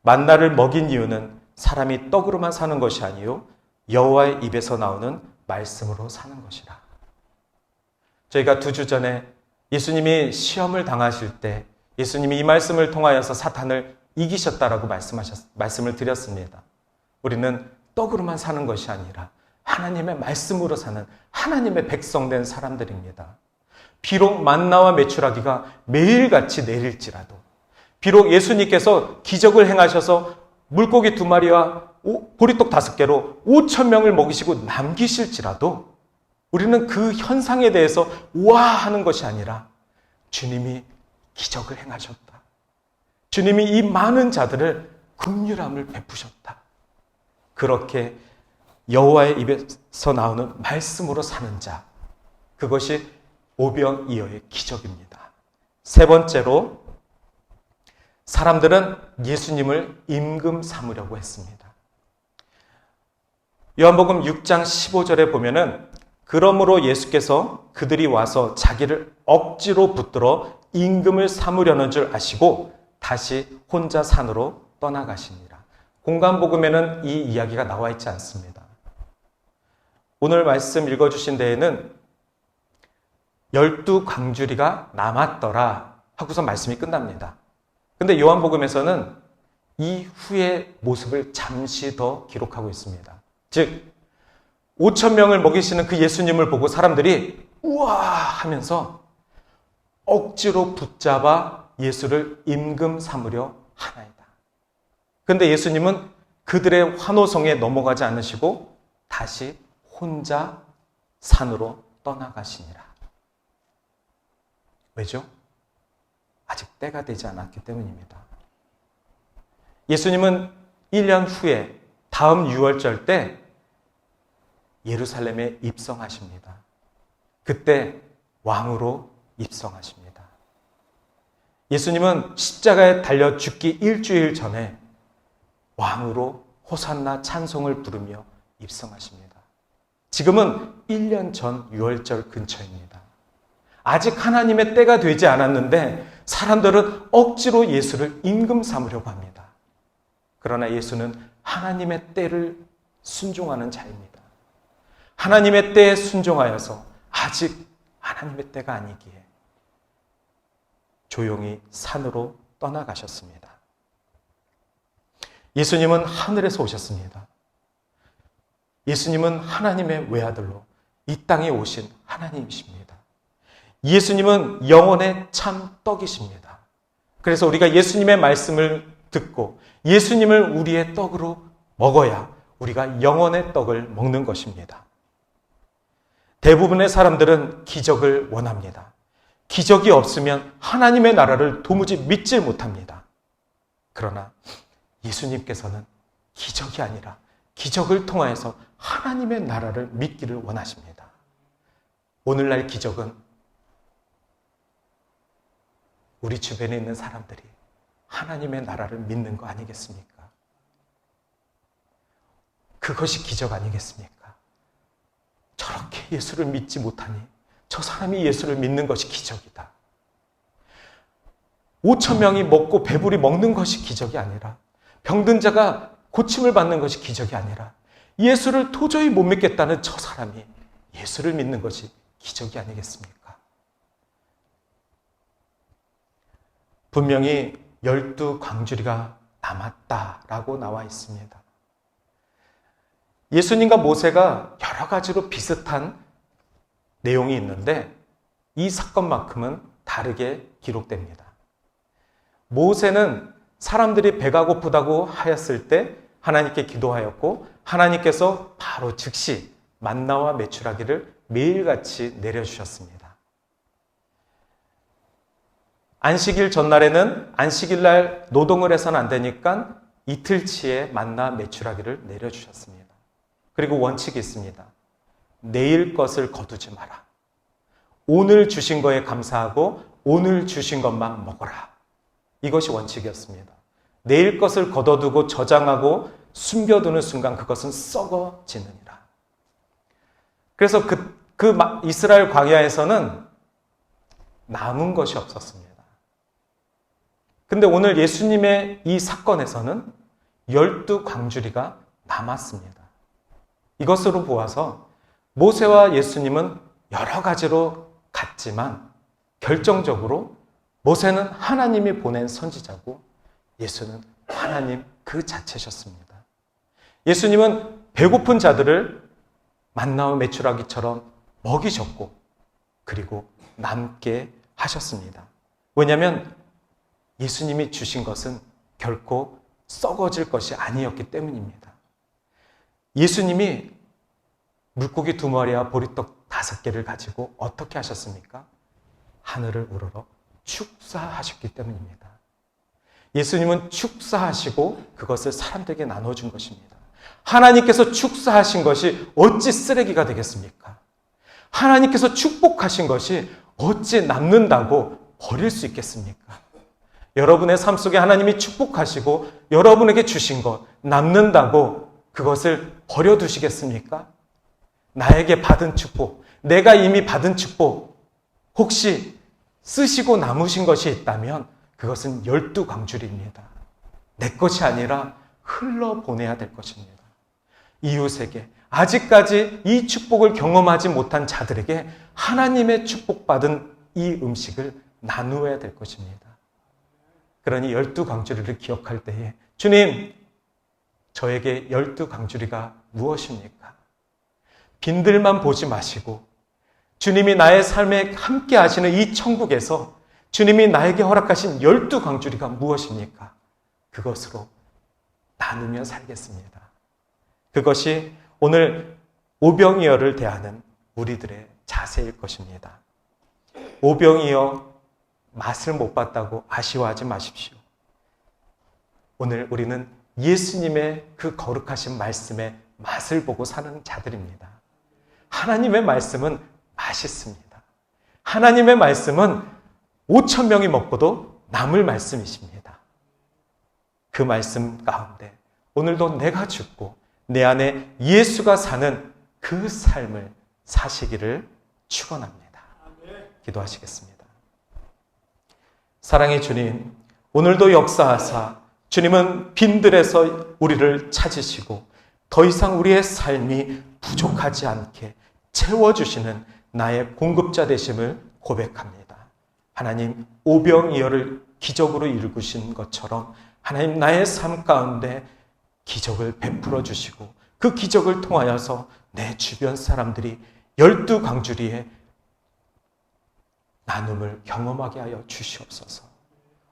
만나를 먹인 이유는 사람이 떡으로만 사는 것이 아니요 여호와의 입에서 나오는 말씀으로 사는 것이라. 저희가 2주 전에 예수님이 시험을 당하실 때 예수님이 이 말씀을 통하여서 사탄을 이기셨다라고 말씀을 드렸습니다. 우리는 떡으로만 사는 것이 아니라 하나님의 말씀으로 사는 하나님의 백성된 사람들입니다. 비록 만나와 메추라기가 매일같이 내릴지라도, 비록 예수님께서 기적을 행하셔서 물고기 2마리와 보리떡 5개로 5,000명을 먹이시고 남기실지라도 우리는 그 현상에 대해서 우아하는 것이 아니라 주님이 기적을 행하셨다. 주님이 이 많은 자들을 긍휼함을 베푸셨다. 그렇게 여호와의 입에서 나오는 말씀으로 사는 자, 그것이 오병이어의 기적입니다. 세 번째로 사람들은 예수님을 임금 삼으려고 했습니다. 요한복음 6장 15절에 보면은 그러므로 예수께서 그들이 와서 자기를 억지로 붙들어 임금을 삼으려는 줄 아시고 다시 혼자 산으로 떠나가시니라. 공간복음에는 이 이야기가 나와 있지 않습니다. 오늘 말씀 읽어주신 데에는 12광주리가 남았더라 하고서 말씀이 끝납니다. 근데 요한복음에서는 이 후의 모습을 잠시 더 기록하고 있습니다. 즉 5,000명을 먹이시는 그 예수님을 보고 사람들이 우와 하면서 억지로 붙잡아 예수를 임금 삼으려 하나이다. 그런데 예수님은 그들의 환호성에 넘어가지 않으시고 다시 혼자 산으로 떠나가시니라. 왜죠? 아직 때가 되지 않았기 때문입니다. 예수님은 1년 후에 다음 유월절 때 예루살렘에 입성하십니다. 그때 왕으로 입성하십니다. 예수님은 십자가에 달려 죽기 일주일 전에 왕으로 호산나 찬송을 부르며 입성하십니다. 지금은 1년 전 유월절 근처입니다. 아직 하나님의 때가 되지 않았는데 사람들은 억지로 예수를 임금 삼으려고 합니다. 그러나 예수는 하나님의 때를 순종하는 자입니다. 하나님의 때에 순종하여서 아직 하나님의 때가 아니기에 조용히 산으로 떠나가셨습니다. 예수님은 하늘에서 오셨습니다. 예수님은 하나님의 외아들로 이 땅에 오신 하나님이십니다. 예수님은 영혼의 참 떡이십니다. 그래서 우리가 예수님의 말씀을 듣고 예수님을 우리의 떡으로 먹어야 우리가 영혼의 떡을 먹는 것입니다. 대부분의 사람들은 기적을 원합니다. 기적이 없으면 하나님의 나라를 도무지 믿지 못합니다. 그러나 예수님께서는 기적이 아니라 기적을 통하여서 하나님의 나라를 믿기를 원하십니다. 오늘날 기적은 우리 주변에 있는 사람들이 하나님의 나라를 믿는 거 아니겠습니까? 그것이 기적 아니겠습니까? 저렇게 예수를 믿지 못하니 저 사람이 예수를 믿는 것이 기적이다. 5,000명이 먹고 배불리 먹는 것이 기적이 아니라, 병든 자가 고침을 받는 것이 기적이 아니라, 예수를 도저히 못 믿겠다는 저 사람이 예수를 믿는 것이 기적이 아니겠습니까? 분명히 12광주리가 남았다라고 나와 있습니다. 예수님과 모세가 여러 가지로 비슷한 내용이 있는데 이 사건만큼은 다르게 기록됩니다. 모세는 사람들이 배가 고프다고 하였을 때 하나님께 기도하였고 하나님께서 바로 즉시 만나와 메추라기를 매일같이 내려주셨습니다. 안식일 전날에는 안식일날 노동을 해서는 안 되니까 이틀치의 만나 메추라기를 내려주셨습니다. 그리고 원칙이 있습니다. 내일 것을 거두지 마라. 오늘 주신 거에 감사하고 오늘 주신 것만 먹어라. 이것이 원칙이었습니다. 내일 것을 걷어두고 저장하고 숨겨두는 순간 그것은 썩어지느니라. 그래서 그 이스라엘 광야에서는 남은 것이 없었습니다. 근데 오늘 예수님의 이 사건에서는 12광주리가 남았습니다. 이것으로 보아서 모세와 예수님은 여러 가지로 같지만 결정적으로 모세는 하나님이 보낸 선지자고 예수는 하나님 그 자체셨습니다. 예수님은 배고픈 자들을 만나와 메추라기처럼 먹이셨고 그리고 남게 하셨습니다. 왜냐하면 예수님이 주신 것은 결코 썩어질 것이 아니었기 때문입니다. 예수님이 물고기 2마리와 보리떡 5개를 가지고 어떻게 하셨습니까? 하늘을 우러러 축사하셨기 때문입니다. 예수님은 축사하시고 그것을 사람들에게 나눠준 것입니다. 하나님께서 축사하신 것이 어찌 쓰레기가 되겠습니까? 하나님께서 축복하신 것이 어찌 남는다고 버릴 수 있겠습니까? 여러분의 삶 속에 하나님이 축복하시고 여러분에게 주신 것 남는다고 그것을 버려두시겠습니까? 나에게 받은 축복, 내가 이미 받은 축복 혹시 쓰시고 남으신 것이 있다면 그것은 12광주리입니다. 내 것이 아니라 흘러보내야 될 것입니다. 이웃에게 아직까지 이 축복을 경험하지 못한 자들에게 하나님의 축복받은 이 음식을 나누어야 될 것입니다. 그러니 12광주리를 기억할 때에 주님, 저에게 12광주리가 무엇입니까? 빈들만 보지 마시고 주님이 나의 삶에 함께 하시는 이 천국에서 주님이 나에게 허락하신 12광주리가 무엇입니까? 그것으로 나누며 살겠습니다. 그것이 오늘 오병이어를 대하는 우리들의 자세일 것입니다. 오병이어 맛을 못 봤다고 아쉬워하지 마십시오. 오늘 우리는 예수님의 그 거룩하신 말씀의 맛을 보고 사는 자들입니다. 하나님의 말씀은 맛있습니다. 하나님의 말씀은 5천 명이 먹고도 남을 말씀이십니다. 그 말씀 가운데 오늘도 내가 죽고 내 안에 예수가 사는 그 삶을 사시기를 축원합니다. 기도하시겠습니다. 사랑의 주님, 오늘도 역사하사 주님은 빈들에서 우리를 찾으시고 더 이상 우리의 삶이 부족하지 않게 채워주시는 나의 공급자 되심을 고백합니다. 하나님, 오병이어를 기적으로 일구신 것처럼 하나님 나의 삶 가운데 기적을 베풀어 주시고 그 기적을 통하여서 내 주변 사람들이 12광주리의 나눔을 경험하게 하여 주시옵소서.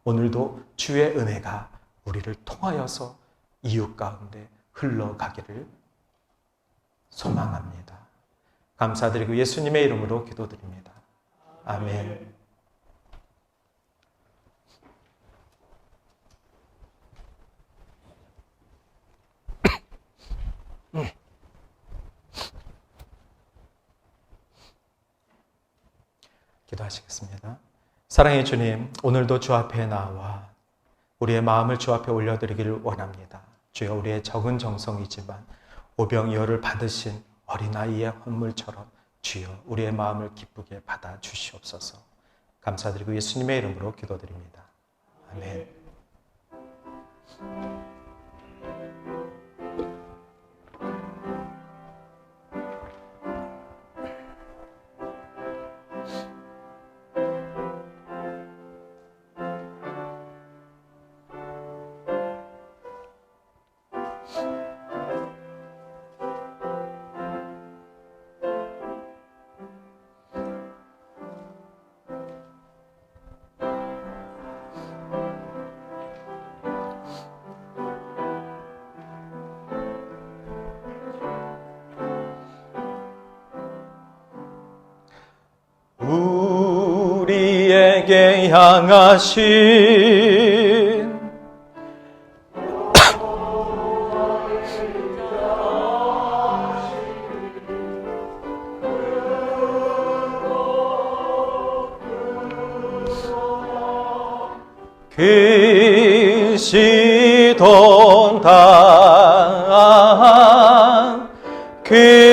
오늘도 주의 은혜가 우리를 통하여서 이웃 가운데 흘러가기를 소망합니다. 감사드리고 예수님의 이름으로 기도드립니다. 아멘. 기도하시겠습니다. 사랑의 주님, 오늘도 주 앞에 나와 우리의 마음을 주 앞에 올려드리기를 원합니다. 주여, 우리의 적은 정성이지만 오병이어를 받으신 어린아이의 헌물처럼 주여 우리의 마음을 기쁘게 받아 주시옵소서. 감사드리고 예수님의 이름으로 기도드립니다. 아멘. 우리에게 향하신 그 시동당 그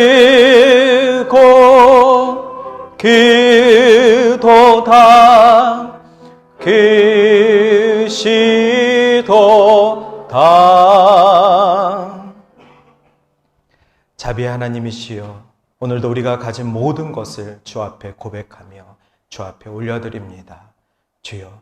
도당 그 시도당. 자비의 하나님이시여, 오늘도 우리가 가진 모든 것을 주 앞에 고백하며 주 앞에 올려드립니다. 주여,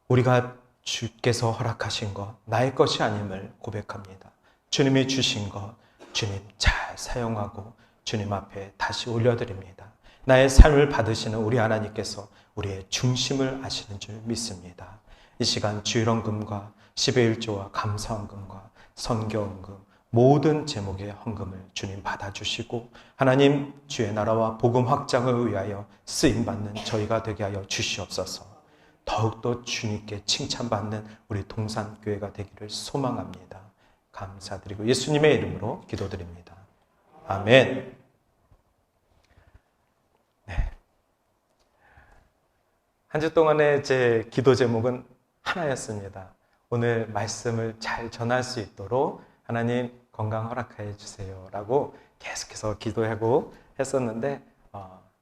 우리가 주께서 허락하신 것 나의 것이 아님을 고백합니다. 주님이 주신 것 주님 잘 사용하고 주님 앞에 다시 올려드립니다. 나의 삶을 받으시는 우리 하나님께서 우리의 중심을 아시는 줄 믿습니다. 이 시간 주일헌금과 10의 1조와 감사헌금과 선교헌금 모든 제목의 헌금을 주님 받아주시고 하나님 주의 나라와 복음 확장을 위하여 쓰임받는 저희가 되게 하여 주시옵소서. 더욱더 주님께 칭찬받는 우리 동산교회가 되기를 소망합니다. 감사드리고 예수님의 이름으로 기도드립니다. 아멘. 한 주 동안의 제 기도 제목은 하나였습니다. 오늘 말씀을 잘 전할 수 있도록 하나님 건강 허락해 주세요 라고 계속해서 기도하고 했었는데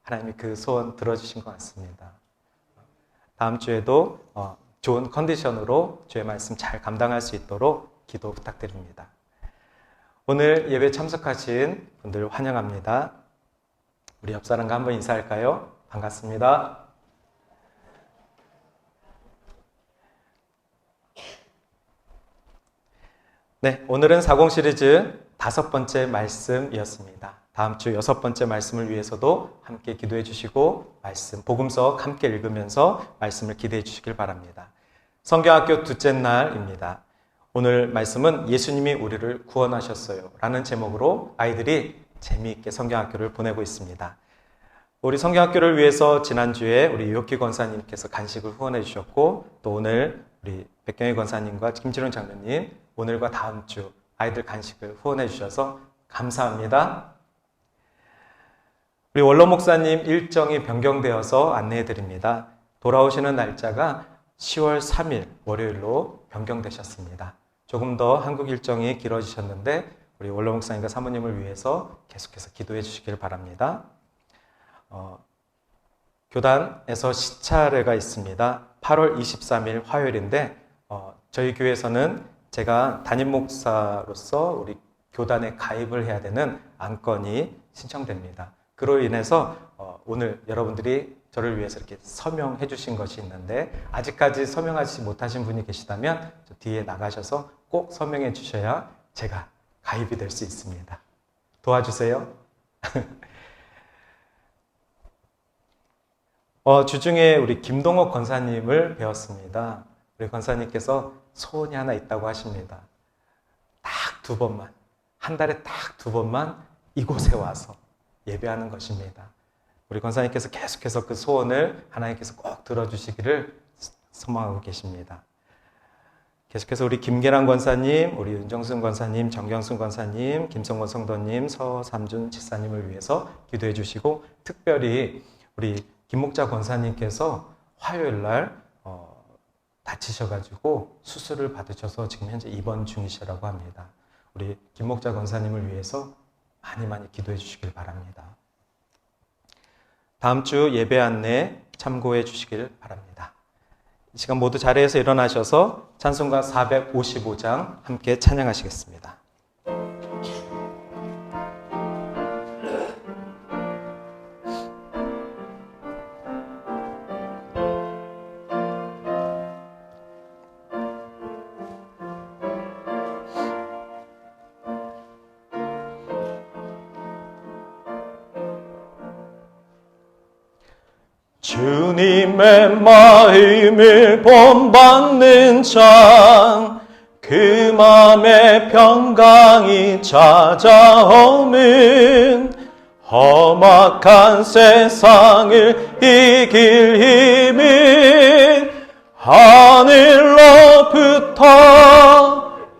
하나님이 그 소원 들어주신 것 같습니다. 다음 주에도 좋은 컨디션으로 주의 말씀 잘 감당할 수 있도록 기도 부탁드립니다. 오늘 예배 참석하신 분들 환영합니다. 우리 옆 사람과 한번 인사할까요? 반갑습니다. 네, 오늘은 40 시리즈 5번째 말씀이었습니다. 다음 주 6번째 말씀을 위해서도 함께 기도해 주시고 말씀, 복음서 함께 읽으면서 말씀을 기대해 주시길 바랍니다. 성경학교 둘째 날입니다. 오늘 말씀은 예수님이 우리를 구원하셨어요 라는 제목으로 아이들이 재미있게 성경학교를 보내고 있습니다. 우리 성경학교를 위해서 지난주에 우리 유혁기 권사님께서 간식을 후원해 주셨고, 또 오늘 우리 백경희 권사님과 김지론 장로님 오늘과 다음 주 아이들 간식을 후원해 주셔서 감사합니다. 우리 원로 목사님 일정이 변경되어서 안내해 드립니다. 돌아오시는 날짜가 10월 3일 월요일로 변경되셨습니다. 조금 더 한국 일정이 길어지셨는데 우리 원로 목사님과 사모님을 위해서 계속해서 기도해 주시길 바랍니다. 교단에서 시차례가 있습니다. 8월 23일 화요일인데 저희 교회에서는 제가 담임 목사로서 우리 교단에 가입을 해야 되는 안건이 신청됩니다. 그로 인해서 오늘 여러분들이 저를 위해서 이렇게 서명해 주신 것이 있는데, 아직까지 서명하지 못하신 분이 계시다면 저 뒤에 나가셔서 꼭 서명해 주셔야 제가 가입이 될 수 있습니다. 도와주세요. 주중에 우리 김동옥 권사님을 배웠습니다. 우리 권사님께서 소원이 하나 있다고 하십니다. 딱 2번만, 한 달에 딱 2번만 이곳에 와서 예배하는 것입니다. 우리 권사님께서 계속해서 그 소원을 하나님께서 꼭 들어주시기를 소망하고 계십니다. 계속해서 우리 김계란 권사님, 우리 윤정순 권사님, 정경순 권사님, 김성권 성도님, 서삼준 지사님을 위해서 기도해 주시고, 특별히 우리 김목자 권사님께서 화요일 날 다치셔가지고 수술을 받으셔서 지금 현재 입원 중이시라고 합니다. 우리 김목자 권사님을 위해서 많이 기도해 주시길 바랍니다. 다음 주 예배 안내 참고해 주시길 바랍니다. 이 시간 모두 자리에서 일어나셔서 찬송가 455장 함께 찬양하시겠습니다. 주님의 마음을 본받는 자, 그 마음에 평강이 찾아오면 험악한 세상을 이길 힘은 하늘로부터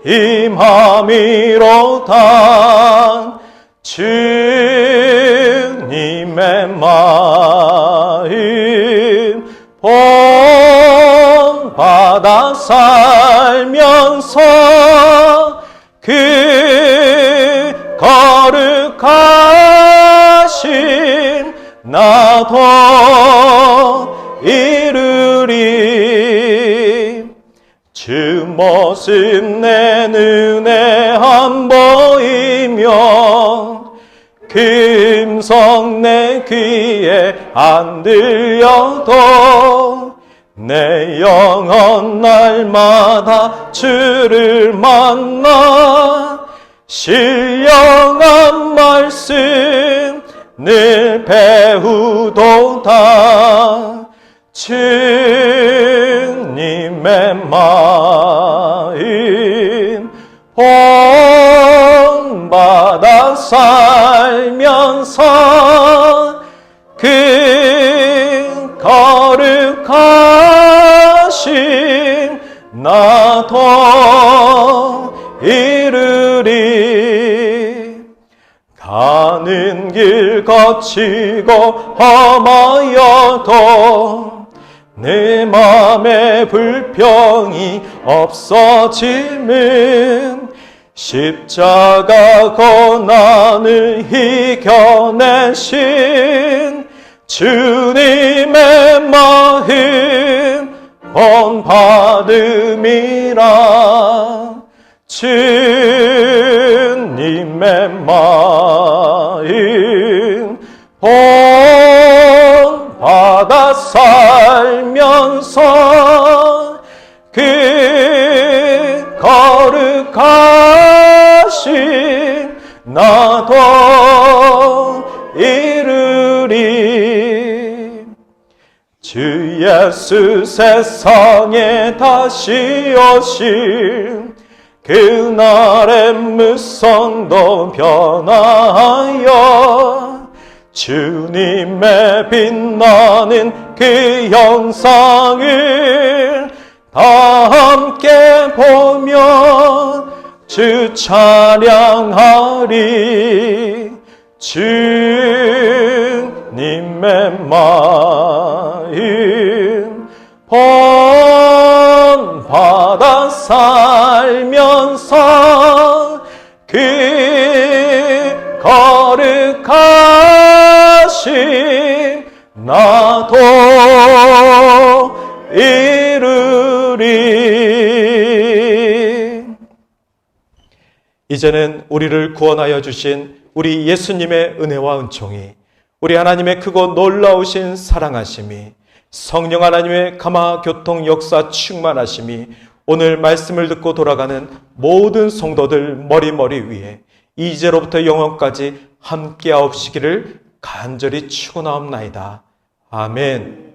임함이로다. 주님의 마음 본받아 살면서 그 거룩하신 나도 이루리. 주 모습 내 눈에 안 보이며 그 음성 내 귀에 안 들려도 내 영혼 날마다 주를 만나 신령한 말씀 늘 배우도다. 주님의 마음 본받아 살면서 그 거룩하신 나도 이루리. 가는 길 거치고 험하여도 내 맘에 불평이 없어짐은 십자가 고난을 이겨내신 주님의 마음 본받음이라. 주님의 마음 본받아 살면서 그 거룩하신 나도 이루리. 주 예수 세상에 다시 오실 그날의 무성도 변하여 주님의 빛나는 그 영상을 다 함께 보며 주 찬양하리. 주님의 마음 본받아 살면서 그 거룩하심 나도 이루리. 이제는 우리를 구원하여 주신 우리 예수님의 은혜와 은총이, 우리 하나님의 크고 놀라우신 사랑하심이, 성령 하나님의 감화 교통 역사 충만하심이 오늘 말씀을 듣고 돌아가는 모든 성도들 머리머리 위에 이제로부터 영원까지 함께하옵시기를 간절히 축원하옵나이다. 아멘.